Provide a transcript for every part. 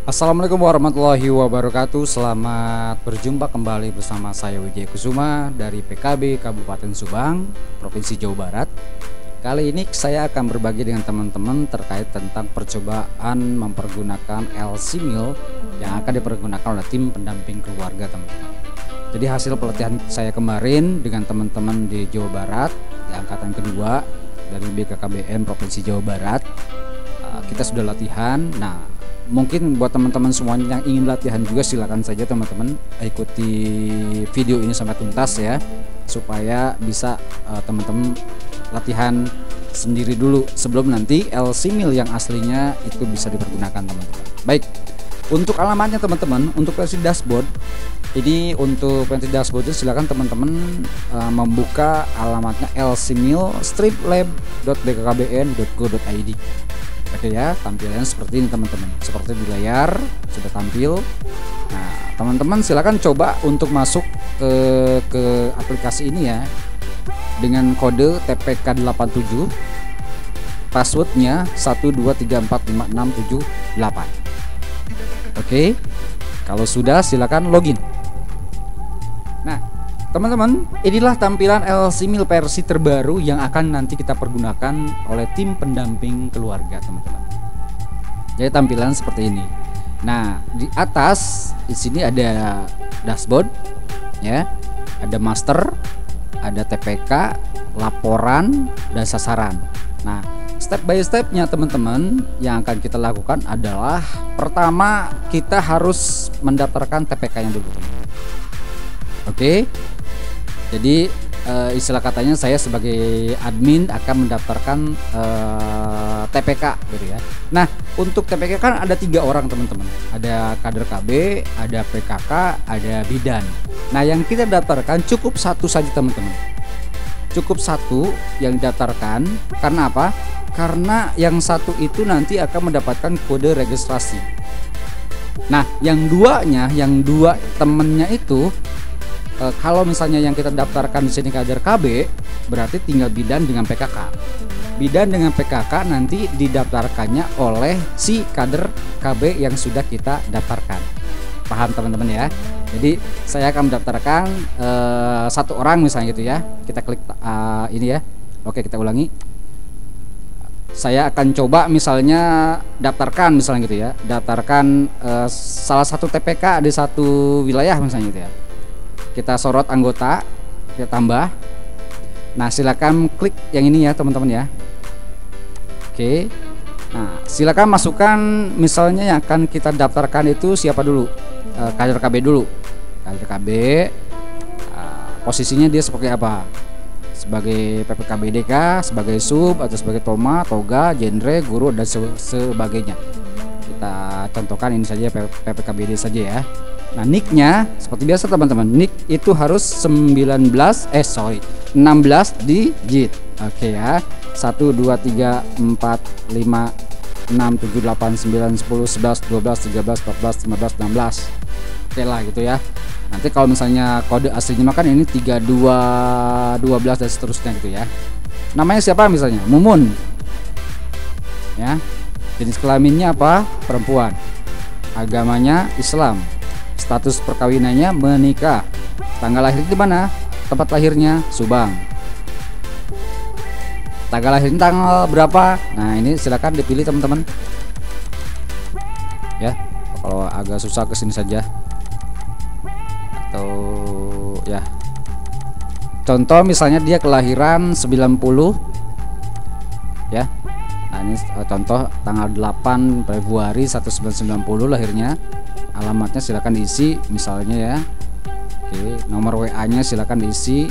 Assalamualaikum warahmatullahi wabarakatuh. Selamat berjumpa kembali bersama saya Wijaya Kusuma dari PKB Kabupaten Subang, Provinsi Jawa Barat. Kali ini saya akan berbagi dengan teman-teman terkait tentang percobaan mempergunakan LC Meal yang akan dipergunakan oleh tim pendamping keluarga, teman-teman. Jadi hasil pelatihan saya kemarin dengan teman-teman di Jawa Barat, di angkatan kedua dari BKKBN Provinsi Jawa Barat, kita sudah latihan. Nah, mungkin buat teman-teman semuanya yang ingin latihan juga, silakan saja teman-teman ikuti video ini sampai tuntas ya, supaya bisa teman-teman latihan sendiri dulu sebelum nanti LC Meal yang aslinya itu bisa dipergunakan, teman-teman. Baik, untuk alamatnya teman-teman, untuk versi dashboard ini, untuk versi dashboard itu silakan teman-teman membuka alamatnya lcmeal-lab.bkkbn.go.id. Oke ya, tampilannya seperti ini teman-teman, seperti di layar sudah tampil. Nah, teman-teman silakan coba untuk masuk ke aplikasi ini ya, dengan kode TPK87, passwordnya 123456788. Oke, kalau sudah silakan login. Nah, teman-teman, inilah tampilan LC Meal versi terbaru yang akan nanti kita pergunakan oleh tim pendamping keluarga, teman-teman. Jadi tampilan seperti ini. Nah, di atas di sini ada dashboard ya, ada master, ada TPK, laporan, dan sasaran. Nah, step by stepnya teman-teman yang akan kita lakukan adalah, pertama kita harus mendaftarkan TPK-nya dulu. Oke. Jadi istilah katanya saya sebagai admin akan mendaftarkan TPK gitu ya. Nah, untuk TPK kan ada 3 orang teman-teman. Ada kader KB, ada PKK, ada bidan. Nah, yang kita daftarkan cukup satu saja teman-teman. Cukup satu yang didaftarkan. Karena apa? Karena yang satu itu nanti akan mendapatkan kode registrasi. Nah, yang dua temennya itu, kalau misalnya yang kita daftarkan di sini kader KB, berarti tinggal bidan dengan PKK. Bidan dengan PKK nanti didaftarkannya oleh si kader KB yang sudah kita daftarkan. Paham teman-teman ya? Jadi saya akan mendaftarkan satu orang misalnya gitu ya. Kita klik ini ya. Oke, kita ulangi. Saya akan coba misalnya daftarkan misalnya gitu ya. Daftarkan salah satu TPK di satu wilayah misalnya gitu ya. Kita sorot anggota, kita tambah. Nah, silakan klik yang ini ya teman-teman ya. Oke. Nah, silakan masukkan misalnya yang akan kita daftarkan itu siapa dulu, kader KB dulu. Kader KB, posisinya dia seperti apa? Sebagai PPKBDK, sebagai sub, atau sebagai toma, toga, genre, guru, dan sebagainya. Kita contohkan ini saja, PPKBD saja ya. Nah, nicknya seperti biasa teman-teman, nick itu harus 16 digit. Oke ya, 1 2 3 4 5 6 7 8 9 10 11 12 13 14 15 16. Oke lah gitu ya. Nanti kalau misalnya kode aslinya makan ini 32 12 dan seterusnya gitu ya. Namanya siapa misalnya? Mumun. Ya. Jenis kelaminnya apa? Perempuan. Agamanya Islam. Status perkawinannya menikah. Tanggal lahir di mana? Tempat lahirnya Subang. Tanggal lahirnya tanggal berapa? Nah, ini silakan dipilih teman-teman. Ya, kalau agak susah kesini saja. Atau ya. Contoh misalnya dia kelahiran 90. Ya. Nah, ini contoh tanggal 8 Februari 1990 lahirnya. Alamatnya silakan diisi misalnya ya. Oke, nomor WA-nya silakan diisi.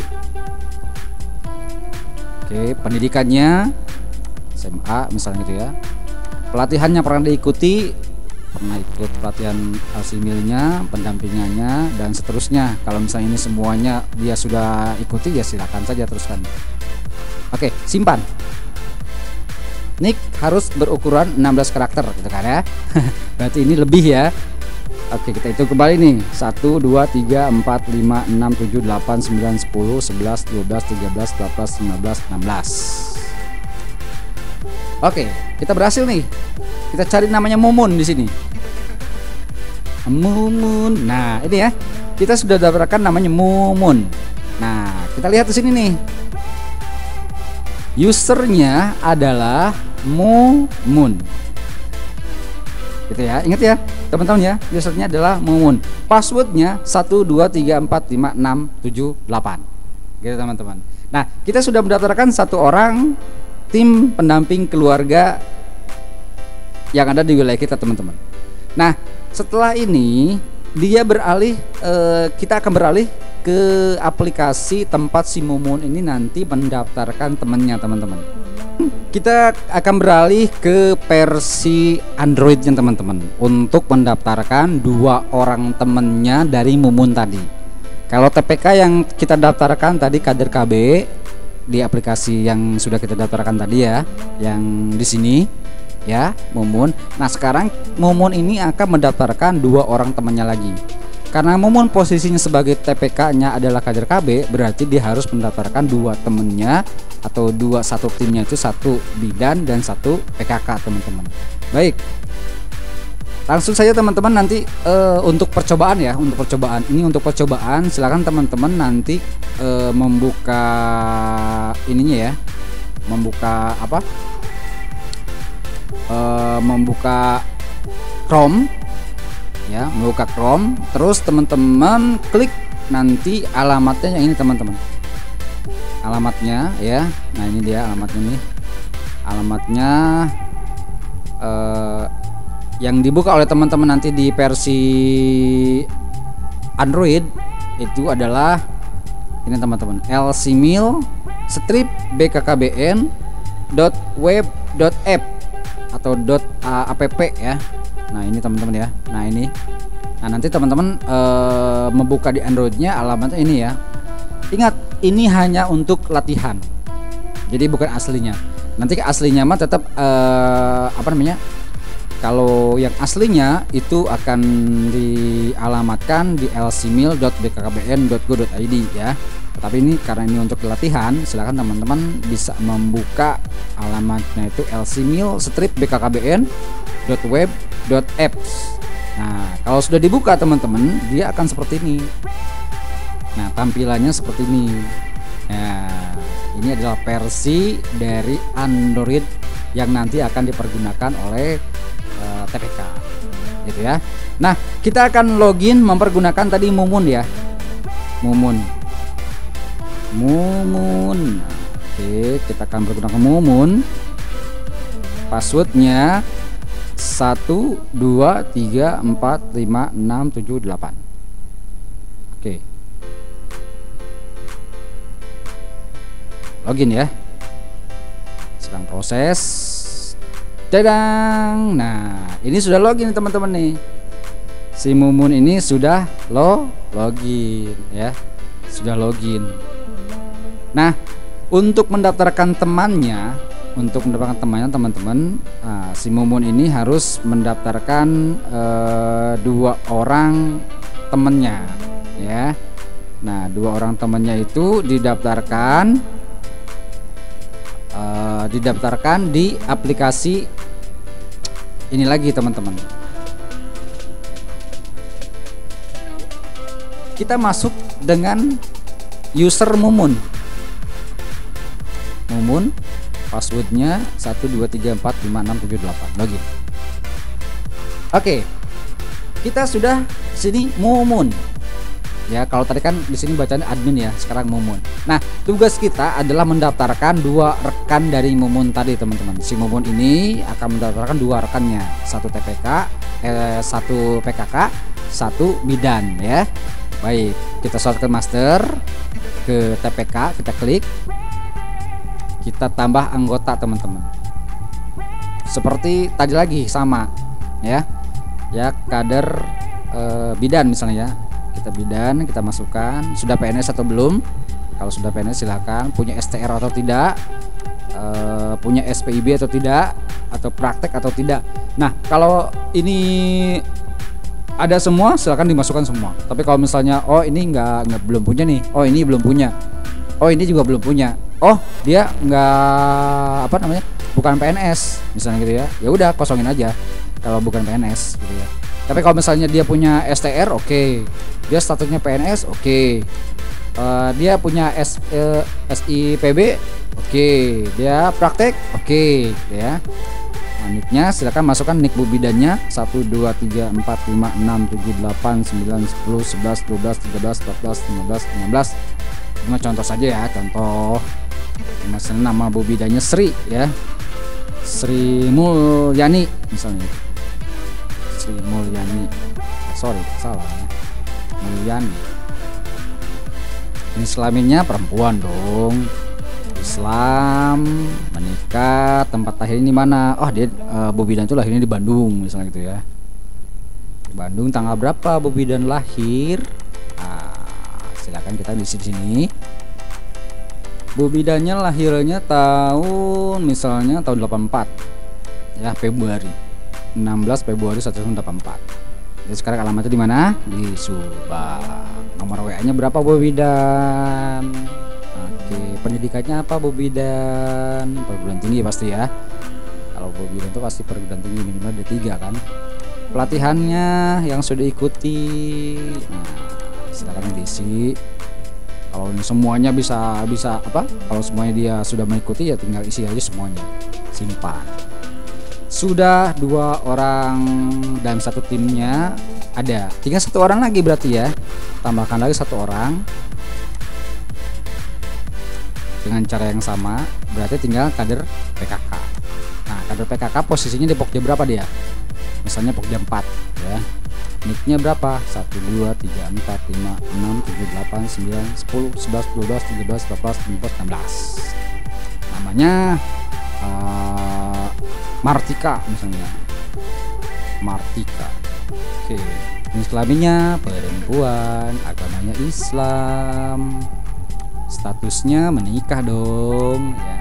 Oke, pendidikannya SMA misalnya gitu ya. Pelatihannya pernah diikuti, pernah ikut pelatihan LC Meal-nya, pendampingannya, dan seterusnya. Kalau misalnya ini semuanya dia sudah ikuti, ya silakan saja teruskan. Oke, simpan. Nick harus berukuran 16 karakter gitu kan ya. Berarti ini lebih ya. Oke, kita hitung kembali nih. 1 2 3 4 5 6 7 8 9 10 11 12 13 14 15 16. Oke, kita berhasil nih. Kita cari namanya Mumun di sini. Mumun. Nah, ini ya. Kita sudah daftarkan namanya Mumun. Nah, kita lihat di sini nih. Usernya adalah Mumun. Gitu ya. Ingat ya, teman-teman ya. Usernya adalah Mumun. Passwordnya 123456778. Gitu teman-teman. Nah, kita sudah mendaftarkan satu orang tim pendamping keluarga yang ada di wilayah kita, teman-teman. Nah, setelah ini dia beralih, kita akan beralih ke aplikasi tempat si Mumun ini nanti mendaftarkan temannya, teman-teman. Kita akan beralih ke versi Androidnya, teman-teman, untuk mendaftarkan 2 orang temannya dari Mumun tadi. Kalau TPK yang kita daftarkan tadi kader KB di aplikasi yang sudah kita daftarkan tadi ya, yang di sini ya, Mumun. Nah, sekarang Mumun ini akan mendaftarkan 2 orang temannya lagi. Karena Mumun posisinya sebagai TPK-nya adalah kader KB, berarti dia harus mendaftarkan 2 temennya atau satu timnya itu, 1 bidan dan 1 PKK, teman-teman. Baik. Langsung saja teman-teman nanti untuk percobaan ya, untuk percobaan. Ini untuk percobaan, silakan teman-teman nanti membuka ininya ya. Membuka apa? Membuka Chrome ya, membuka Chrome, terus teman-teman klik nanti alamatnya yang ini, teman-teman. Alamatnya ya. Nah, ini dia alamatnya nih. Alamatnya yang dibuka oleh teman-teman nanti di versi Android itu adalah ini, teman-teman, lcmil-bkkbn.web.app atau .app ya. Nah, ini teman-teman ya. Nah, ini. Nah, nanti teman-teman membuka di Androidnya alamatnya ini ya. Ingat, ini hanya untuk latihan. Jadi bukan aslinya. Nanti aslinya mah tetap apa namanya? Kalau yang aslinya itu akan dialamatkan di lcmil.bkkbn.go.id ya. Tetapi ini karena ini untuk latihan, silakan teman-teman bisa membuka alamatnya itu lcmil-bkkbn.web.apps. Nah, kalau sudah dibuka teman-teman, dia akan seperti ini. Nah, tampilannya seperti ini. Nah, ini adalah versi dari Android yang nanti akan dipergunakan oleh TPK, gitu ya. Nah, kita akan login mempergunakan tadi Mumun ya, Mumun. Oke, kita akan menggunakan Mumun. Passwordnya 123456778. Oke, login ya. Sedang proses. Dadang. Nah, ini sudah login teman-teman nih. Si Mumun ini sudah login ya. Sudah login. Nah, untuk mendaftarkan temannya, teman-teman, si Mumun ini harus mendaftarkan 2 orang temannya ya. Nah, 2 orang temannya itu didaftarkan di aplikasi ini lagi, teman-teman. Kita masuk dengan user Mumun, passwordnya 123456778, login. Oke, kita sudah sini Mumun. Ya, kalau tadi kan di sini bacanya admin ya, sekarang Mumun. Nah, tugas kita adalah mendaftarkan 2 rekan dari Mumun tadi, teman-teman. Si Mumun ini akan mendaftarkan 2 rekannya, 1 PKK, 1 bidan ya. Baik, kita shortcut master ke TPK, kita klik, kita tambah anggota, teman-teman. Seperti tadi lagi sama ya. Ya, kader bidan misalnya ya. Kita bidan, kita masukkan sudah PNS atau belum. Kalau sudah PNS silakan, punya STR atau tidak, punya SPIB atau tidak, atau praktek atau tidak. Nah, kalau ini ada semua silakan dimasukkan semua. Tapi kalau misalnya ini nggak belum punya nih, ini belum punya, ini juga belum punya, dia nggak bukan PNS misalnya gitu ya. Ya udah kosongin aja kalau bukan PNS gitu ya. Tapi kalau misalnya dia punya STR, oke. Dia statusnya PNS, oke. Dia punya SIPB, oke. Dia praktek, oke, ya. Nah, nicknya silakan masukkan nick Bu bidannya 1 2 3 4 5 6 7 8 9 10 11 12 13 14 15 Cuma contoh saja ya, contoh. Misalnya nama Bu bidannya Sri ya, Sri Mulyani misalnya, Sri Mulyani, sorry salah ya, Mulyani. Ini kelaminnya perempuan dong, Islam, menikah, tempat lahir ini mana? Oh dia Bu bidan itu lahirnya di Bandung misalnya gitu ya. Di Bandung tanggal berapa Bu bidan lahir? Silakan kita di sini. Bu bidannya lahirnya tahun misalnya tahun 84 ya, Februari 16 Februari 1984. Jadi sekarang alamatnya di mana? Di Subang. Nomor WA-nya berapa Bu bidan? Oke, pendidikannya apa Bu bidan? Perguruan tinggi pasti ya. Kalau Bu bidan itu pasti perguruan tinggi minimal D3 kan. Pelatihannya yang sudah diikuti. Nah, silakan diisi. Kalau semuanya bisa apa? Kalau semuanya dia sudah mengikuti ya tinggal isi aja semuanya. Simpan. Sudah 2 orang dan 1 timnya ada. Tinggal 1 orang lagi berarti ya. Tambahkan lagi 1 orang. Dengan cara yang sama, berarti tinggal kader PKK. Nah, kader PKK posisinya di Pokja berapa dia? Misalnya Pokja 4 ya. Nicknya berapa? 1 2 3 4 5 6 7 8 9 10 11 12 13 14 15 16. Namanya Martika misalnya. Martika. Oke. Jenis kelaminnya perempuan, agamanya Islam. Statusnya menikah dong ya.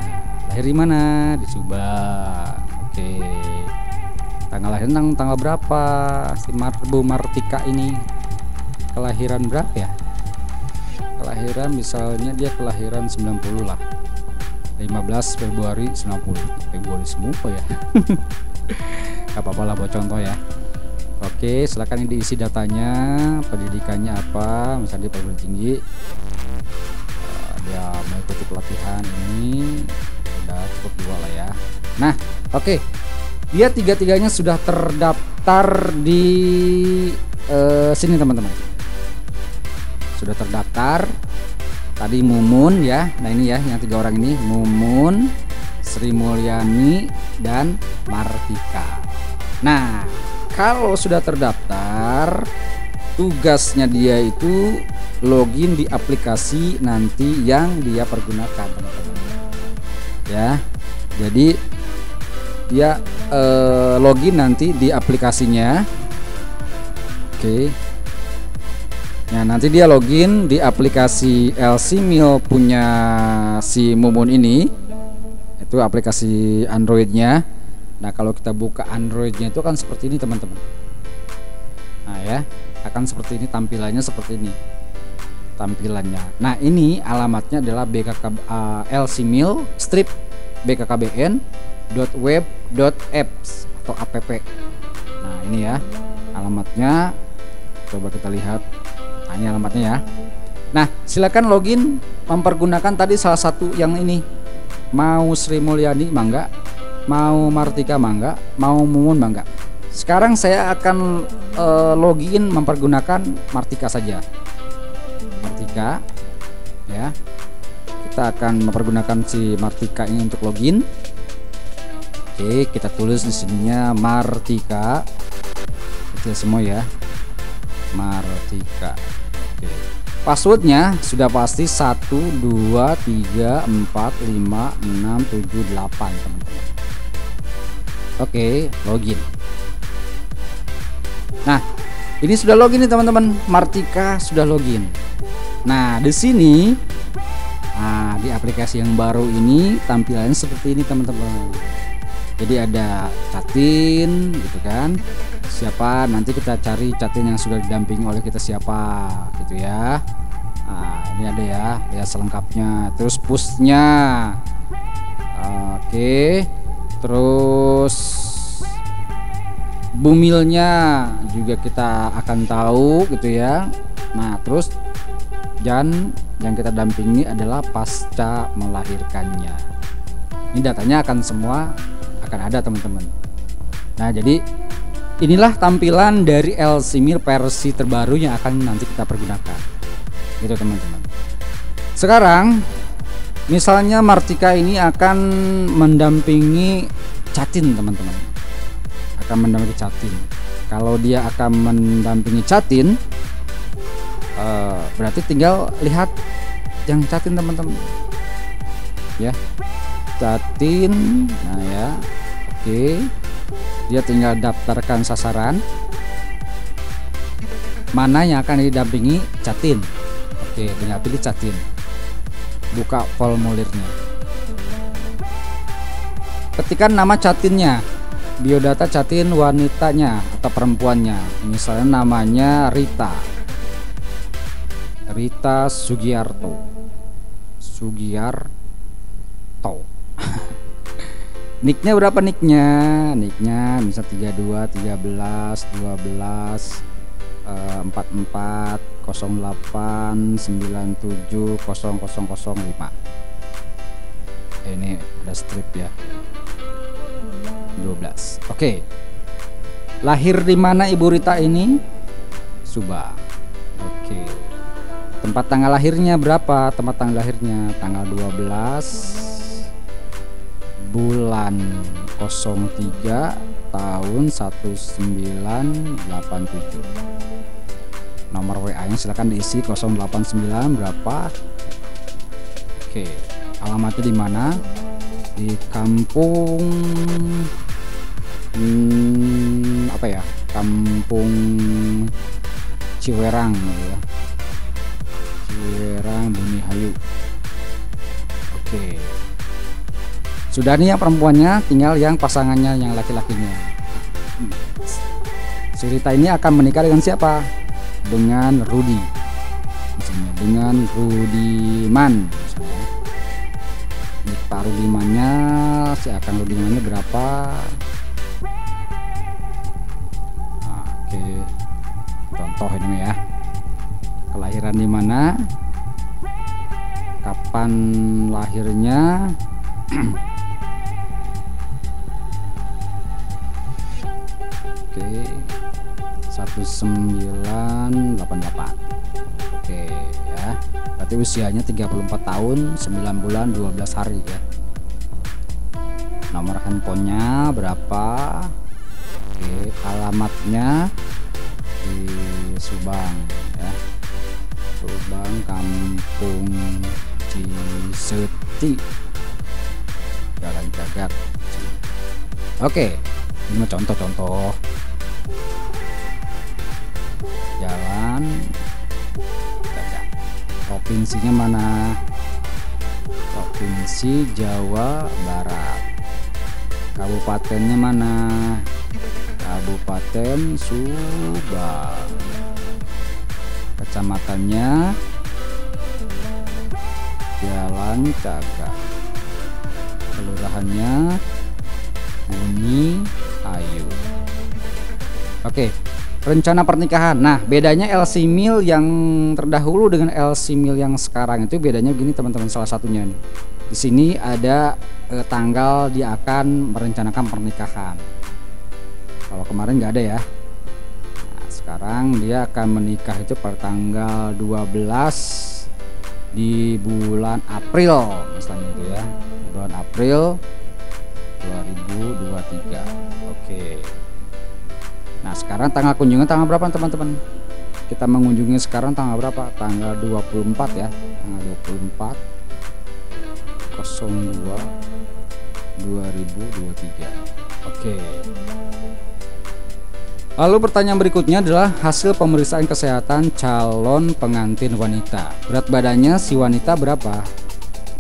Lahir di mana? Di Subang. Oke. Tanggal lahir tanggal berapa si Bu Martika ini? Kelahiran berapa ya? Kelahiran misalnya dia kelahiran 90 lah. 15 Februari 90. Februari semua ya. Gak apa-apa lah buat contoh ya. Oke, silakan ini diisi datanya, pendidikannya apa, misalnya di perguruan tinggi. Dia mengikuti pelatihan ini udah cukup 2 lah ya. Nah, oke. Dia tiga-tiganya sudah terdaftar di sini teman-teman. Sudah terdaftar. Tadi Mumun ya. Nah ini ya yang 3 orang ini, Mumun, Sri Mulyani dan Martika. Nah, kalau sudah terdaftar, tugasnya dia itu login di aplikasi nanti yang dia pergunakan teman-teman. Ya. Jadi dia login nanti di aplikasinya. Oke. Nah, nanti dia login di aplikasi LC Mil punya si Mumun ini. Itu aplikasi Androidnya. Nah, kalau kita buka Androidnya itu kan seperti ini teman-teman. Nah ya, akan seperti ini tampilannya, seperti ini tampilannya. Nah, ini alamatnya adalah LC Mil strip bkkbn.web.apps atau app. Nah, ini ya alamatnya. Coba kita lihat. Nah, ini alamatnya ya. Nah, silakan login mempergunakan tadi salah satu yang ini. Mau Sri Mulyani mangga, mau Martika mangga, mau Mumun mangga. Sekarang saya akan login mempergunakan Martika saja. Martika ya. Kita akan mempergunakan si Martika ini untuk login. Oke, kita tulis di sininya Martika. Itu semua ya. Martika. Oke. Passwordnya sudah pasti 1 2 3 4 5 6 7 8 teman-teman. Oke, login. Nah, ini sudah login nih teman-teman. Martika sudah login. Nah, di sini di aplikasi yang baru ini tampilannya seperti ini teman-teman. Jadi ada chatin gitu kan. Siapa nanti kita cari chatin yang sudah didampingi oleh kita siapa gitu ya. Nah, ini ada ya selengkapnya. Terus pushnya. Oke. Terus bumilnya juga kita akan tahu gitu ya. Nah terus dan yang kita dampingi adalah pasca melahirkannya. Ini datanya akan semua akan ada teman-teman. Nah jadi inilah tampilan dari LC Mil versi terbaru yang akan nanti kita pergunakan gitu teman-teman. Sekarang misalnya Martika ini akan mendampingi Catin teman-teman, akan mendampingi Catin. Kalau dia akan mendampingi Catin, berarti tinggal lihat yang Catin teman-teman ya, Catin. Nah ya, oke, dia tinggal daftarkan sasaran mana yang akan didampingi Catin. Oke, tinggal pilih Catin, buka formulirnya, ketikkan nama Catinnya, biodata Catin wanitanya atau perempuannya, misalnya namanya Rita Sugiarto nicknya berapa, nicknya bisa 32 13 12 44 08 97 0005. Ini ada strip ya, 12. Oke. Lahir di mana Ibu Rita ini? Subang. Oke. Tempat tanggal lahirnya berapa? Tempat tanggal lahirnya tanggal 12 bulan 03 tahun 1987. Nomor WA-nya silakan diisi 089 berapa. Oke, alamatnya di mana? Di kampung apa ya? Kampung Ciwerang ya. Ciwerang Bunihayu. Oke. Sudah nih yang perempuannya, tinggal yang pasangannya yang laki-lakinya. Si Rita ini akan menikah dengan siapa? Dengan Rudi, misalnya dengan Rudiman misalnya. Pak Rudimannya, si akan Rudimannya berapa? Nah, oke, contoh ini ya, kelahiran di mana, kapan lahirnya, oke, 1988. Oke ya, berarti usianya 34 tahun 9 bulan 12 hari ya. Nomor handphonenya berapa? Oke, alamatnya di Subang ya, Subang Kampung Ciseti, Jalan Jagat. Oke, ini contoh-contoh jalan Jagat. Provinsinya mana? Provinsi Jawa Barat. Kabupatennya mana? Kabupaten Subang. Kecamatannya Jalan Jagat. Kelurahannya Bunihayu. Oke, rencana pernikahan. Nah, bedanya LC Mil yang terdahulu dengan LC Mil yang sekarang itu bedanya begini teman-teman, salah satunya nih. Di sini ada tanggal dia akan merencanakan pernikahan. Kalau kemarin nggak ada ya. Nah, sekarang dia akan menikah itu pada tanggal 12 di bulan April misalnya itu ya. Di bulan April 2023. Oke. Nah, sekarang tanggal kunjungan tanggal berapa teman-teman? Kita mengunjungi sekarang tanggal berapa? Tanggal 24 ya. Tanggal 24 02 2023. Oke. Lalu pertanyaan berikutnya adalah hasil pemeriksaan kesehatan calon pengantin wanita. Berat badannya si wanita berapa?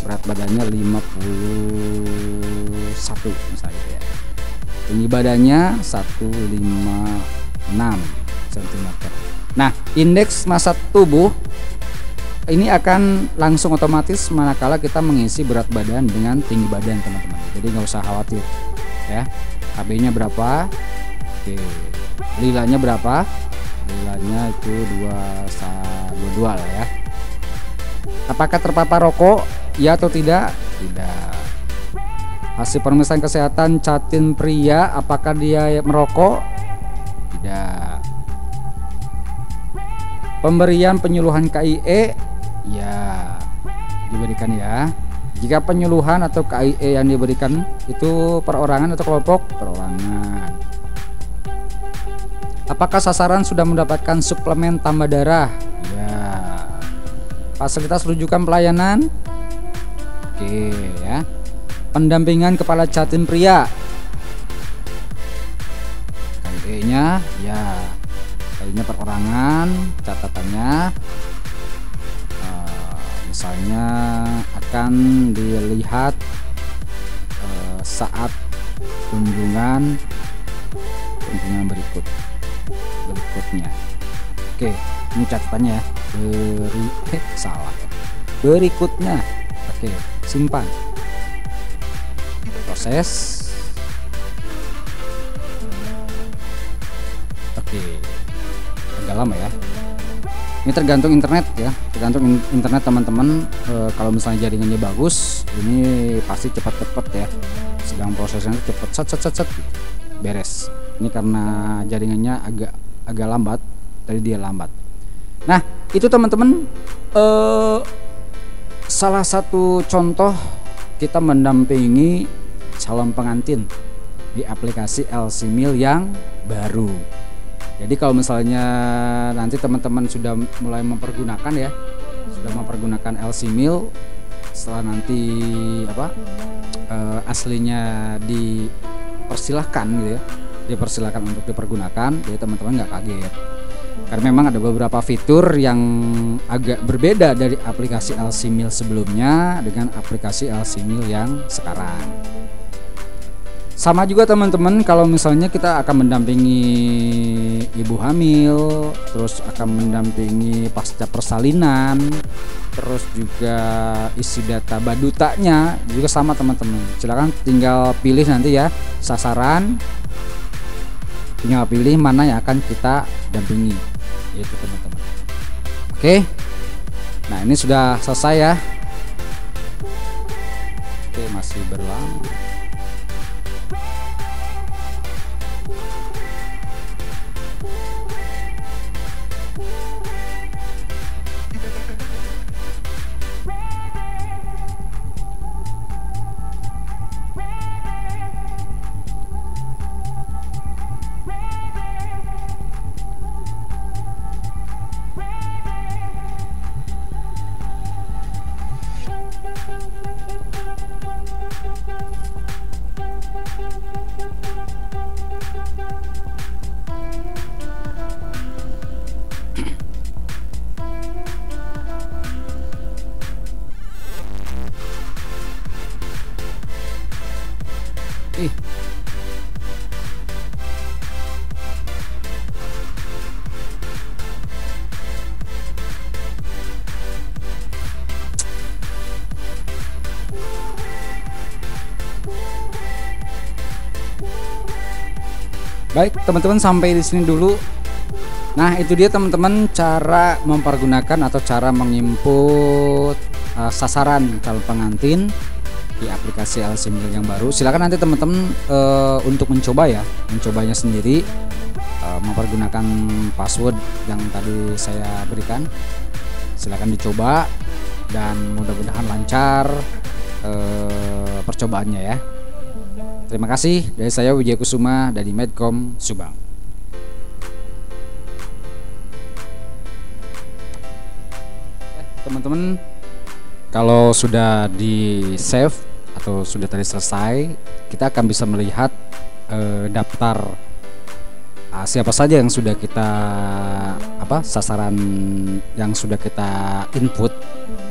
Berat badannya 51 misalnya ya. Tinggi badannya 156 cm. Nah, indeks massa tubuh ini akan langsung otomatis manakala kita mengisi berat badan dengan tinggi badan teman-teman. Jadi nggak usah khawatir ya. KB-nya berapa? Oke, lilanya berapa? Lilanya itu 22 lah ya. Apakah terpapar rokok? Ya atau tidak? Tidak. Hasil pemeriksaan kesehatan Catin pria, apakah dia merokok? Tidak. Pemberian penyuluhan KIE? Ya, diberikan ya. Jika penyuluhan atau KIE yang diberikan itu perorangan atau kelompok? Perorangan. Apakah sasaran sudah mendapatkan suplemen tambah darah? Ya. Fasilitas rujukan pelayanan? Oke ya. Pendampingan kepala Catin pria? KIE-nya ya. KIE-nya perorangan, catatannya misalnya akan dilihat saat kunjungan berikutnya. Oke, ini catatannya ya. Berikutnya. Oke, simpan. Proses. Oke, agak lama ya. Ini tergantung internet ya, tergantung internet teman-teman. Kalau misalnya jaringannya bagus, ini pasti cepat-cepat ya. Sedang prosesnya cepat, set, beres. Ini karena jaringannya agak lambat, tadi dia lambat. Nah, itu teman-teman salah satu contoh kita mendampingi calon pengantin di aplikasi LC-Mil yang baru. Jadi kalau misalnya nanti teman-teman sudah mulai mempergunakan ya, sudah mempergunakan LC-Mil, setelah nanti aslinya dipersilahkan gitu ya, dipersilahkan untuk dipergunakan, jadi teman-teman nggak kaget. Karena memang ada beberapa fitur yang agak berbeda dari aplikasi LC-Mil sebelumnya dengan aplikasi LC-Mil yang sekarang. Sama juga teman-teman, kalau misalnya kita akan mendampingi ibu hamil, terus akan mendampingi pasca persalinan, terus juga isi data badutanya juga sama teman-teman. Silakan tinggal pilih nanti ya sasaran, tinggal pilih mana yang akan kita dampingi, yaitu teman-teman. Oke, nah ini sudah selesai ya. Oke, masih berlangsung. Baik teman-teman, sampai di sini dulu. Nah itu dia teman-teman cara mempergunakan atau cara menginput sasaran calon pengantin di aplikasi LC-Mil yang baru. Silakan nanti teman-teman untuk mencoba ya, mencobanya sendiri, mempergunakan password yang tadi saya berikan. Silakan dicoba dan mudah-mudahan lancar percobaannya ya. Terima kasih dari saya Wijaya Kusuma dari Medcom Subang. Teman-teman, kalau sudah di save atau sudah tadi selesai, kita akan bisa melihat daftar siapa saja yang sudah kita sasaran yang sudah kita input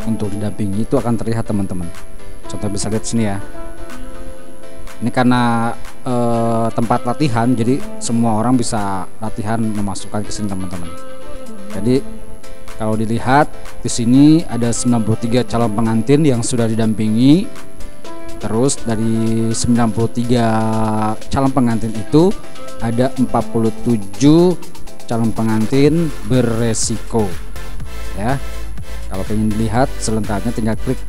untuk didampingi, itu akan terlihat teman-teman. Contoh bisa lihat sini ya. Ini karena tempat latihan, jadi semua orang bisa latihan memasukkan ke sini teman-teman. Jadi kalau dilihat di sini ada 93 calon pengantin yang sudah didampingi, Terus dari 93 calon pengantin itu ada 47 calon pengantin beresiko. Ya. Kalau ingin lihat selengkapnya tinggal klik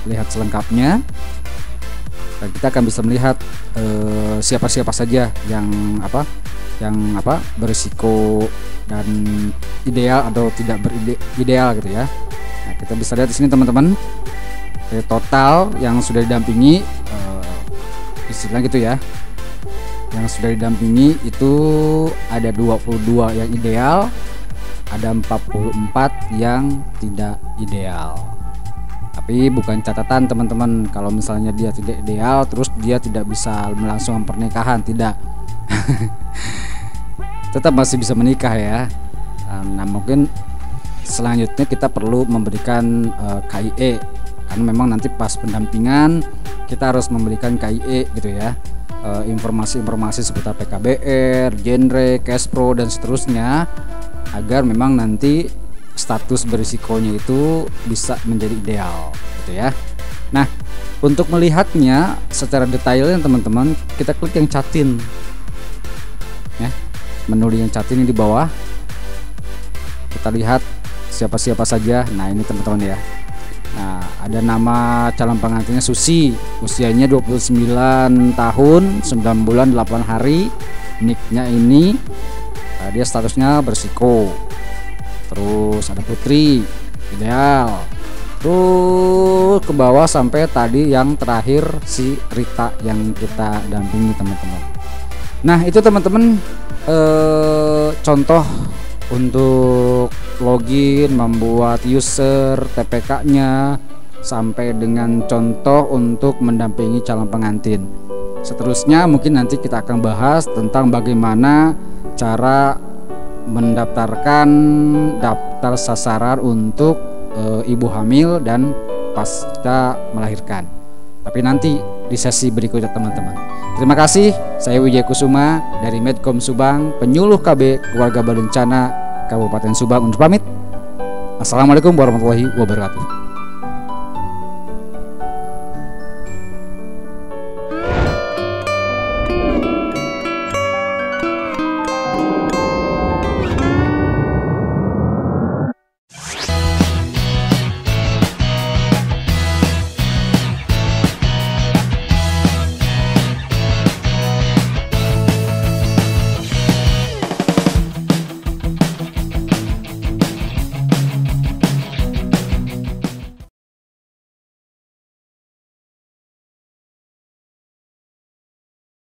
lihat selengkapnya. Dan kita akan bisa melihat siapa-siapa saja yang berisiko dan ideal atau tidak berideal gitu ya. Nah, kita bisa lihat di sini teman-teman, total yang sudah didampingi istilah gitu ya. Yang sudah didampingi itu ada 22 yang ideal, ada 44 yang tidak ideal. Tapi bukan catatan teman-teman kalau misalnya dia tidak ideal terus dia tidak bisa melangsungkan pernikahan, tidak. Tetap masih bisa menikah ya. Nah, mungkin selanjutnya kita perlu memberikan KIE, karena memang nanti pas pendampingan kita harus memberikan KIE gitu ya, informasi-informasi seputar PKBR, genre, cash pro dan seterusnya, agar memang nanti status berisikonya itu bisa menjadi ideal gitu ya. Nah, untuk melihatnya secara detailnya teman-teman, kita klik yang chatin ya, menu yang chatin ini di bawah. Kita lihat siapa-siapa saja. Nah, ini teman-teman ya. Nah, ada nama calon pengantinnya Susi, usianya 29 tahun 9 bulan 8 hari. Nicknya ini dia statusnya berisiko. Terus ada Putri, ideal. Terus ke bawah sampai tadi yang terakhir si Rita yang kita dampingi teman-teman. Nah, itu teman-teman contoh untuk login, membuat user, TPK-nya, sampai dengan contoh untuk mendampingi calon pengantin. Seterusnya mungkin nanti kita akan bahas tentang bagaimana cara mendaftarkan daftar sasaran untuk ibu hamil dan pasca melahirkan. Tapi nanti di sesi berikutnya teman-teman. Terima kasih, saya Wijaya Kusuma dari Medcom Subang, penyuluh KB Keluarga Berencana Kabupaten Subang undur pamit. Assalamualaikum warahmatullahi wabarakatuh.